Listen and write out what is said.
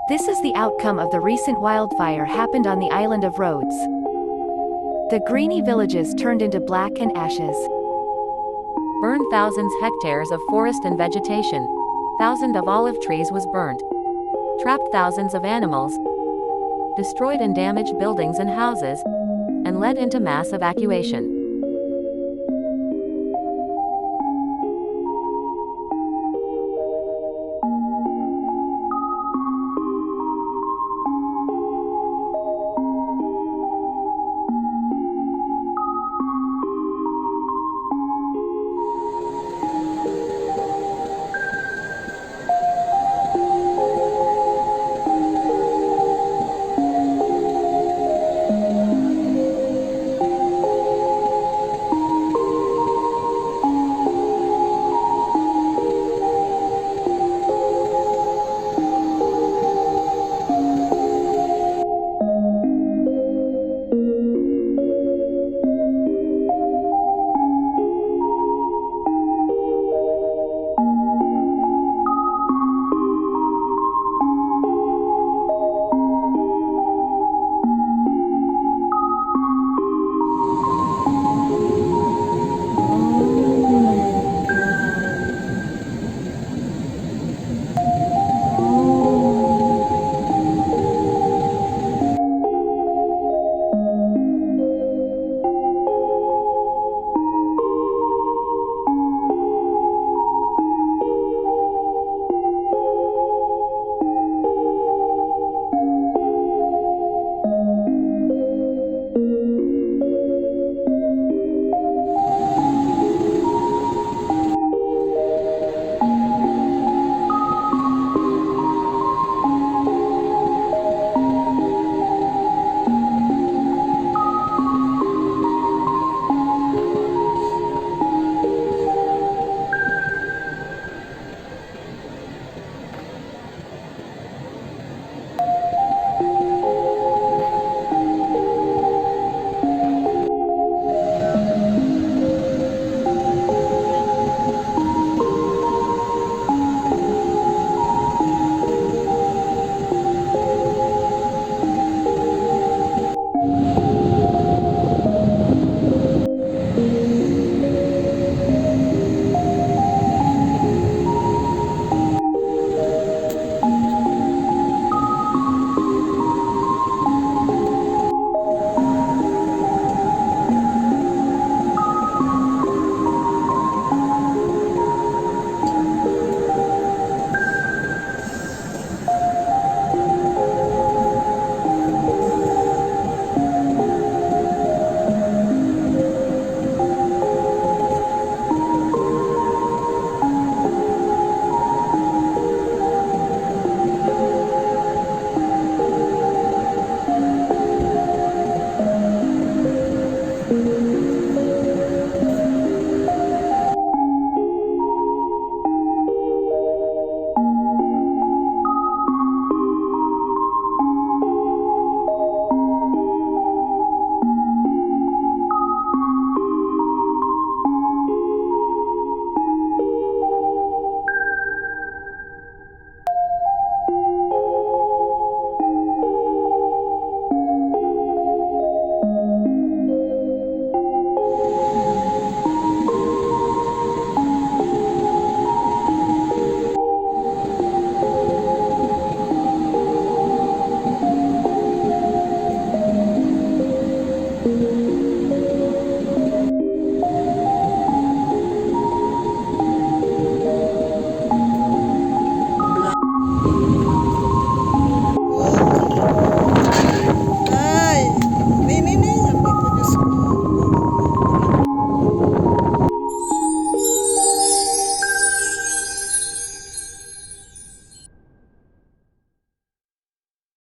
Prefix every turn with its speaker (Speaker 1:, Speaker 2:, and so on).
Speaker 1: This is the outcome of the recent wildfire happened on the island of Rhodes. The greeny villages turned into black and ashes.
Speaker 2: Burned thousands hectares of forest and vegetation. Thousands of olive trees was burnt. Trapped thousands of animals. Destroyed and damaged buildings and houses, and led into mass evacuation.